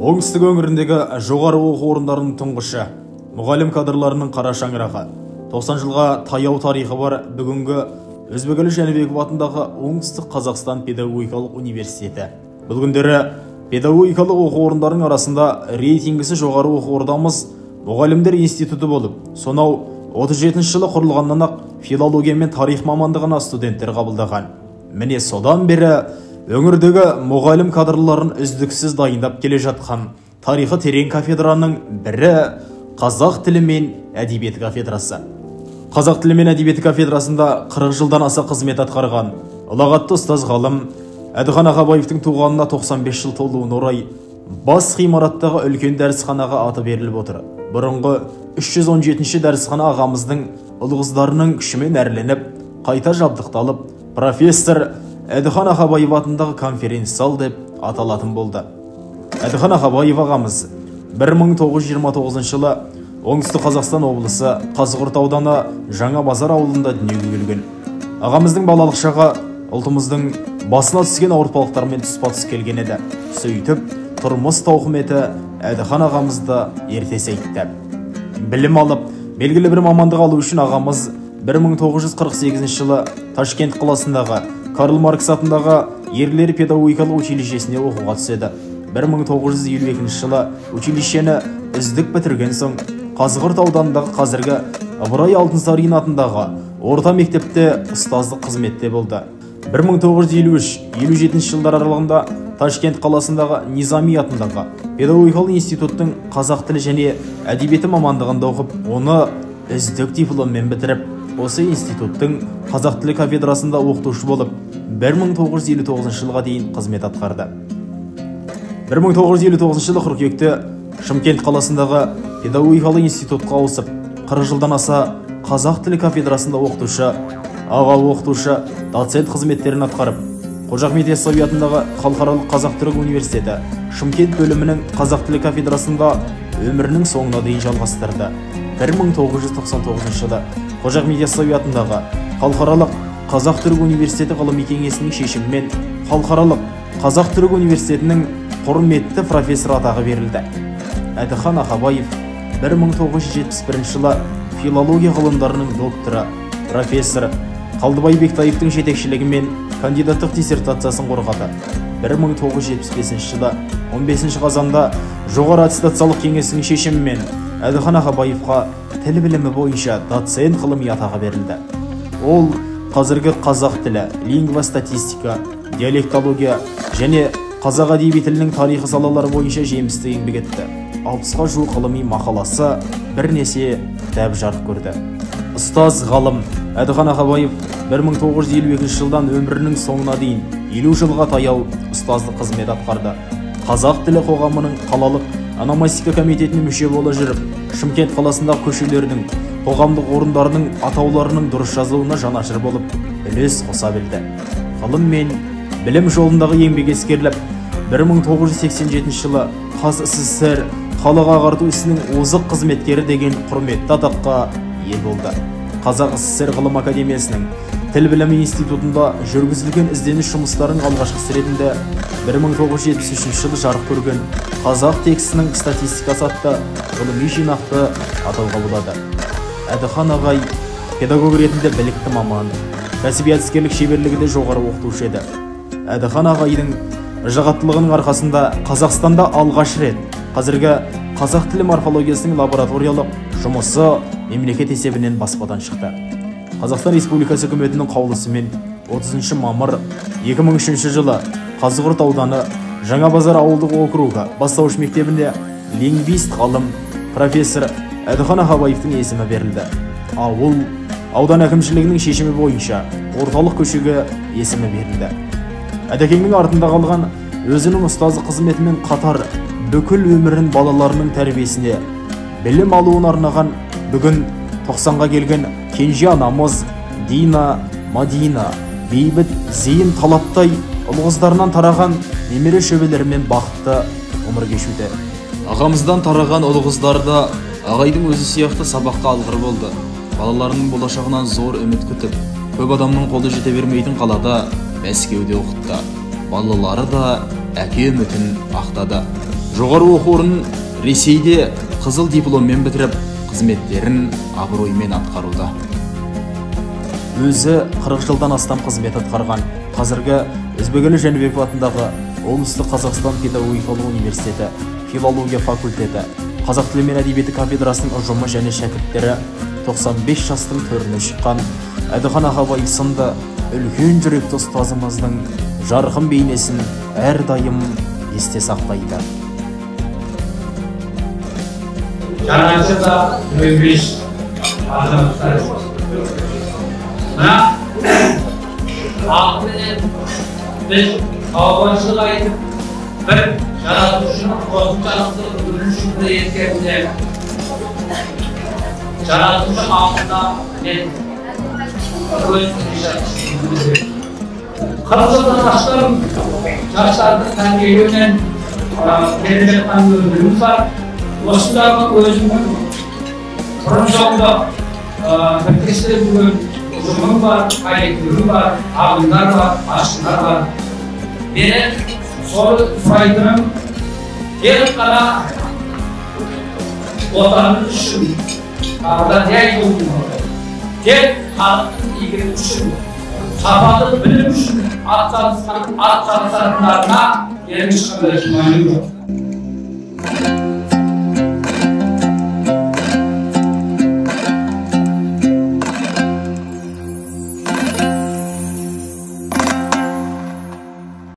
Оңтүстік өңіріндегі жоғары оқу орындарының тұңғышы, мұғалім кадрларының қара шаңырағы, 90 жылға таяу тарихы бар бүгінгі Өзбекәлі Жәнібеков атындағы Оңтүстік Қазақстан педагогикалық университеті. Бұл күндері педагогикалық оқу орындарының арасында рейтингісі жоғары оқу ордамыз мұғалімдер институты болып, сонау 37 жылы құрылғаннан-ақ филология мен тарих мамандығына студенттер қабылдаған. Міне содан бері өңірдегі мұғалім кадрларын үздіксіз дайындап келе жатқан тарихы терең кафедраның бірі қазақ тілі мен әдебиеті кафедрасы. Қазақ тілі мен әдебиеті кафедрасында 40 жылдан аса қызмет атқарған ұлағатты ұстаз ғалым Әдіхан Ағабаевтың туғанына 95 жыл толуына орай бас ғимараттағы үлкен дәрісханаға аты беріліп отыр. Бұрынғы 317 дәрісхана ағамыздың ұл-қыздарының күшімен әрленіп, қайта жабдықталып, профессор Әдіхан Ағабаев атындағы конференц-зал деп аталатын болды. Әдіхан Ағабаев ағамыз 1929 жылы Оңтүстік Қазақстан облысы Қазығұрт ауданы Жаңа Базар ауылында дүниеге келген. Ағамыздың балалық шағы ұлтымыздың басына түскен ауыртпалықтармен тұспа-тұс келген еді. Сөйтіп, тұрмыс тауқыметі Әдіхан ағамызды ерте сейтті. Білім алып, белгілі бір мамандық алу үшін ағамыз 1948 жылы Ташкент қаласындағы Карл Маркс атындағы ерлер педагогикалық училищесіне оқуға түседі. 1952 жылы училищені үздік бітірген соң Қазығұрт ауданындағы қазіргі Ыбырай Алтынсарин атындағы орта мектепте ұстаздық қызметте болды. 1953-57 жылдар аралығында Ташкент қаласындағы Низами атындағы педагогикалық институттың қазақ тілі және әдебиеті мамандығында оқып, оны үздік дипломмен бітіріп, осы институттың қазақ тілі кафедрасында оқытушы болып 1959 жылға дейін қызмет атқарды. 1959 жылы қыркүйекте Шымкент қаласындағы педагогикалық институтқа ауысып, 40 жылдан аса қазақ тілі кафедрасында оқытушы, аға оқытушы, доцент қызметтерін атқарып, Қожа Ахмет Яссауи атындағы Халықаралық қазақ-түрік университеті Шымкент бөлімінің қазақ тілі кафедрасында өмірінің соңына дейін жалғастырды. 1999 жылы Қожа Ахмет Яссауи атындағы Халықаралық қазақ-түрік университеті ғылыми кеңесінің шешімімен Халықаралық қазақ-түрік университетінің құрметті профессор атағы берілді. Әдіхан Ағабаев 1971 жылы филология ғылымдарының докторы, профессор Қалдыбай Бектаевтың жетекшілігімен кандидаттық диссертациясын қорғады. 1975 жылы 15 қазанда жоғары аттестациялық кеңесінің шешімімен Әдіхан Ағабаевқа тіл білімі бойынша доцент ғылыми атағы берілді. Ол қазіргі қазақ тілі, лингвостатистика, диалектология және қазақ әдеби тілінің тарихы салалары бойынша жемісті еңбек етті. 60-ға жуық ғылыми мақаласы, бірнеше кітап жарық көрді. Ұстаз ғалым Әдіхан Ағабаев 1952 жылдан өмірінің соңына дейін 50 жылға таяу ұстаздық қызмет атқарды. Қазақ тілі қоғамының қалалық ономастика комитетіне мүше бола жүріп, Шымкент қаласындағы көшелердің, қоғамдық орындарының атауларының дұрыс жазылуына жанашыр болып, үлес қоса білді. Ғылым мен білім жолындағы еңбек ескеріліп, 1987 жылы СССР халық ағарту ісінің озық қызметкері деген құрметті атаққа ие болды. Қазақ СССР ғылым академиясының тіл білімі институтында жүргізілген ізденіс жұмыстарының алғашқысы ретінде 1973 жылы жарық көрген қазақ текстінің статистикасы атты ғылыми жинақты атауға болады. Әдіхан ағай педагог ретінде білікті маман, кәсіби әдіскерлік шеберлігі де жоғары оқытушы еді. Әдіхан ағайдың жағаттылығының арқасында Қазақстанда алғаш рет қазіргі қазақ тілі морфологиясының лабораториялық жұмысы мемлекет есебінен баспадан шықты. Қазақстан Республикасы үкіметінің қаулысымен 30 мамыр 2003 жылы Қазығұрт ауданы Жаңа Базар ауылдық округі бастауыш мектебінде лингвист ғалым профессор Әдіхан Ағабаевтың есімі берілді. Ауыл аудан әкімшілігінің шешімі бойынша орталық көшеге есімі берілді. Әдекеңнің артында қалған өзінің ұстаздық қызметімен қатар бүкіл өмірін балаларының тәрбиесіне, білім алуын арнаған бүгін 90-ға келген кенже анамыз Дина, Мадина, Бейбіт, Зейін, Талаптай ұл-қыздарынан тараған немере шөбелерімен бақытты өмір кешуде. Ағамыздан тараған ұл-қыздарды ағайдың өзі сияқты сабаққа алғыр болды. Балаларының болашағынан зор үміт күтіп, көп адамның қолы жете бермейтін қалада Мәскеуде оқытты. Балалары да әке үмітін ақтады. Жоғары оқу орнын Ресейде қызыл дипломмен бітіріп, қызметтерін абыроймен атқаруда. Өзі 40 жылдан астам қызмет атқарған, қазіргі Өзбекәлі Жәнібеков атындағы Оңтүстік Қазақстан педагогикалық университеті, филология факультеті, қазақ тілі мен әдебиеті кафедрасының ұжымы және шәкірттері 95 жастың төріне шыққан Әдіхан Ағабаев сынды үлкен жүректі ұстазымыздың жарқын бейнесін әрдайым есте сақтайды. Жаңа жылда 15 азаматтар. Ақыменен біз қауғаншылық айтып, бір жаратушының қосымшалықты бүліншілді ескерінде жаратушы ақында мен Қырғыздан аштарым жастарды тәрбиелеумен келе жатқан өміріміз бар. Осындағы өзімнің бұрын соңды біркестіріп жүрген ұжымым бар, қайраттылығым бар, ағымдар бар, ашқындар бар. Мені сол сұрайтыным тек қана отанымыз үшін тағыда не айтуым тек халықтың игілігі үшін, сапалы білім үшін атсалысатындарына ешқандай күмәнім жоқ.